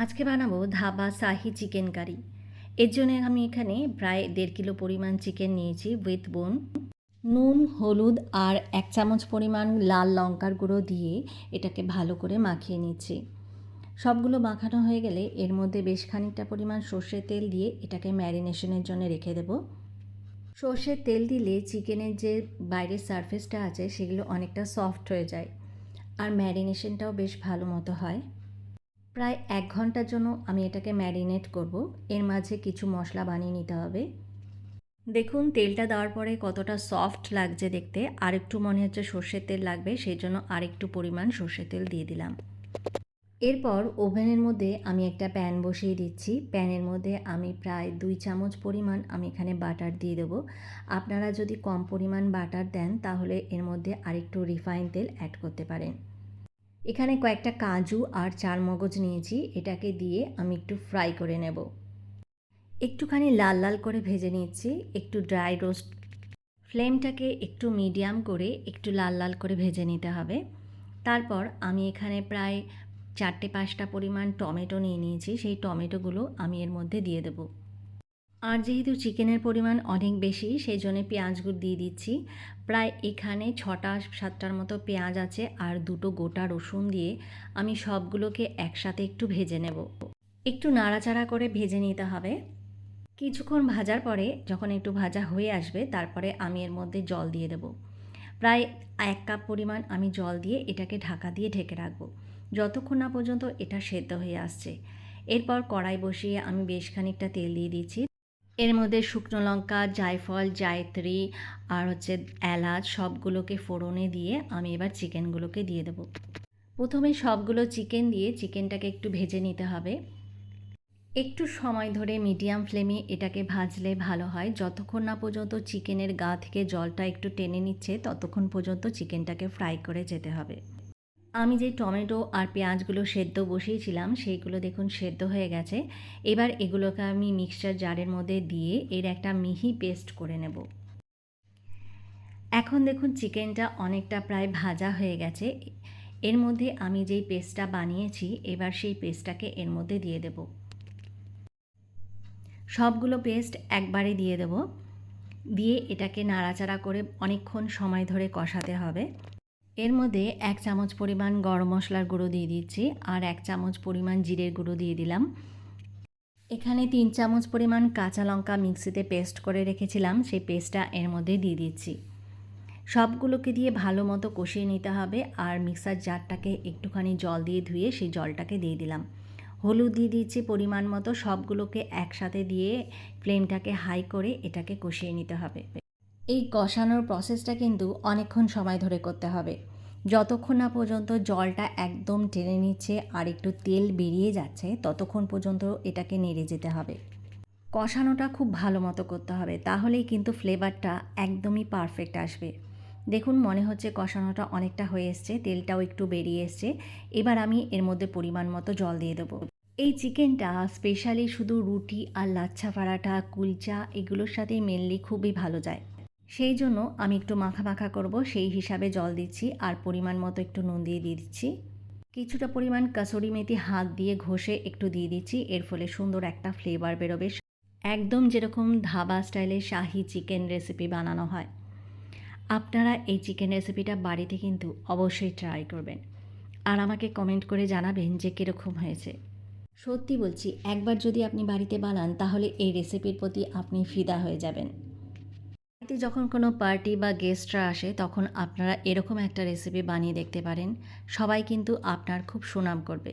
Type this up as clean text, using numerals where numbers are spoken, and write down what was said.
আজকে বানাবো ধাবা শাহি chicken curry. এর জন্য আমি এখানে প্রায় 1.5 কিলো পরিমাণ চিকেন নিয়েছি উইথ বোন। নুন, হলুদ আর 1 চামচ পরিমাণ লাল লঙ্কার গুঁড়ো দিয়ে এটাকে ভালো করে মাখিয়ে নিচ্ছি। সবগুলো মাখানো হয়ে গেলে এর মধ্যে বেশ খানিকটা পরিমাণ সর্ষের তেল দিয়ে এটাকে ম্যারিনেশনের জন্য রেখে দেব। সর্ষের তেল দিলে চিকেনের যে বাইরের সারফেসটা আছে সেগুলো অনেকটা সফট হয়ে যায়, আর ম্যারিনেশনটাও বেশ ভালো মতো হয়। প্রায় 1 ঘন্টার জন্য আমি এটাকে ম্যারিনেট করব। এর মাঝে কিছু মশলা বানিয়ে নিতে হবে। দেখুন তেলটা দেওয়ার পরে কতটা সফট লাগছে দেখতে। আরেকটু মনে হচ্ছে সর্ষের তেল লাগবে, সেই জন্য আরেকটু পরিমাণ সর্ষের তেল দিয়ে দিলাম। এরপর ওভেনের মধ্যে আমি একটা প্যান বসিয়ে দিচ্ছি। প্যানের মধ্যে আমি প্রায় 2 চামচ পরিমাণ আমি এখানে বাটার দিয়ে দেবো। আপনারা যদি কম পরিমাণ বাটার দেন তাহলে এর মধ্যে আরেকটু রিফাইন তেল অ্যাড করতে পারেন। এখানে কয়েকটা কাজু আর চারমগজ নিয়েছি, এটাকে দিয়ে আমি একটু ফ্রাই করে নেব। একটুখানি লাল লাল করে ভেজে নিচ্ছি, একটু ড্রাই রোস্ট। ফ্লেমটাকে একটু মিডিয়াম করে একটু লাল লাল করে ভেজে নিতে হবে। তারপর আমি এখানে প্রায় 4-5টা পরিমাণ টমেটো নিয়ে নিয়েছি, সেই টমেটোগুলো আমি এর মধ্যে দিয়ে দেব। আর যেহেতু চিকেনের পরিমাণ অনেক বেশি সেই জন্য পেঁয়াজগুলো দিয়ে দিচ্ছি। প্রায় এখানে 6-7টার মতো পেঁয়াজ আছে আর 2টো গোটা রসুন দিয়ে আমি সবগুলোকে একসাথে একটু ভেজে নেব। একটু নাড়াচাড়া করে ভেজে নিতে হবে। কিছুক্ষণ ভাজার পরে যখন একটু ভাজা হয়ে আসবে তারপরে আমি এর মধ্যে জল দিয়ে দেব। প্রায় 1 কাপ পরিমাণ আমি জল দিয়ে এটাকে ঢাকা দিয়ে ঢেকে রাখবো যতক্ষণ না পর্যন্ত এটা সেদ্ধ হয়ে আসছে। এরপর কড়াই বসিয়ে আমি বেশ খানিকটা তেল দিয়ে দিচ্ছি। এর মধ্যে শুকনো লঙ্কা, জায়ফল, জায়ত্রী আর এলাচ সবগুলোকে ফোড়নে দিয়ে আমি এবার চিকেনগুলোকে দিয়ে দেবো। প্রথমে সবগুলো চিকেন দিয়ে চিকেনটাকে একটু ভেজে নিতে হবে। একটু সময় ধরে মিডিয়াম ফ্লেমে এটাকে ভাজলে ভালো হয়। যতক্ষণ না পর্যন্ত চিকেনের গা থেকে জলটা একটু টেনে নিচ্ছে ততক্ষণ পর্যন্ত চিকেনটাকে ফ্রাই করে যেতে হবে। আমি যে টমেটো আর পেঁয়াজগুলো সেদ্ধ বসিয়েছিলাম সেইগুলো দেখুন সেদ্ধ হয়ে গেছে। এবার এগুলোকে আমি মিক্সচার জারের মধ্যে দিয়ে এর একটা মিহি পেস্ট করে নেব। এখন দেখুন চিকেনটা অনেকটা প্রায় ভাজা হয়ে গেছে। এর মধ্যে আমি যেই পেস্টটা বানিয়েছি এবার সেই পেস্টটাকে এর মধ্যে দিয়ে দেব। সবগুলো পেস্ট একবারে দিয়ে দেব। দিয়ে এটাকে নাড়াচাড়া করে অনেকক্ষণ সময় ধরে কষাতে হবে। এর মধ্যে 1 চামচ পরিমাণ গরম মশলার গুঁড়ো দিয়ে দিচ্ছি আর 1 চামচ পরিমাণ জিরের গুঁড়ো দিয়ে দিলাম। এখানে 3 চামচ পরিমাণ কাঁচা লঙ্কা মিক্সিতে পেস্ট করে রেখেছিলাম, সেই পেস্টটা এর মধ্যে দিয়ে দিচ্ছি। সবগুলোকে দিয়ে ভালো মতো কষিয়ে নিতে হবে আর মিক্সার জারটাকে একটুখানি জল দিয়ে ধুয়ে সেই জলটাকে দিয়ে দিলাম। হলুদ দিয়ে দিচ্ছি পরিমাণ মতো। সবগুলোকে একসাথে দিয়ে ফ্লেমটাকে হাই করে এটাকে কষিয়ে নিতে হবে। এই কষানোর প্রসেসটা কিন্তু অনেকক্ষণ সময় ধরে করতে হবে। যতক্ষণ না পর্যন্ত জলটা একদম টেনে নিচ্ছে আর একটু তেল বেরিয়ে যাচ্ছে ততক্ষণ পর্যন্ত এটাকে নেড়ে যেতে হবে। কষানোটা খুব ভালো মতো করতে হবে, তাহলেই কিন্তু ফ্লেভারটা একদমই পারফেক্ট আসবে। দেখুন মনে হচ্ছে কষানোটা অনেকটা হয়ে এসছে, তেলটাও একটু বেরিয়ে এসছে। এবার আমি এর মধ্যে পরিমাণ মতো জল দিয়ে দেবো। এই চিকেনটা স্পেশালি শুধু রুটি আর লাচ্ছা পরাঠা, কুলচা এগুলোর সাথেই মেনলি খুবই ভালো যায়। সেই জন্য আমি একটু মাখা মাখা করব, সেই হিসাবে জল দিচ্ছি আর পরিমাণ মতো একটু নুন দিয়ে দিচ্ছি। কিছুটা পরিমাণ কাসুরি মেথি হাত দিয়ে ঘষে একটু দিয়ে দিচ্ছি, এর ফলে সুন্দর একটা ফ্লেভার বেরোবে। একদম যেরকম ধাবা স্টাইলে শাহি চিকেন রেসিপি বানানো হয়। আপনারা এই চিকেন রেসিপিটা বাড়িতে কিন্তু অবশ্যই ট্রাই করবেন আর আমাকে কমেন্ট করে জানাবেন যে কীরকম হয়েছে। সত্যি বলছি, একবার যদি আপনি বাড়িতে বানান তাহলে এই রেসিপির প্রতি আপনি ফিদা হয়ে যাবেন। বাড়িতে যখন কোনো পার্টি বা গেস্টরা আসে তখন আপনারা এরকম একটা রেসিপি বানিয়ে দেখতে পারেন। সবাই কিন্তু আপনার খুব সুনাম করবে।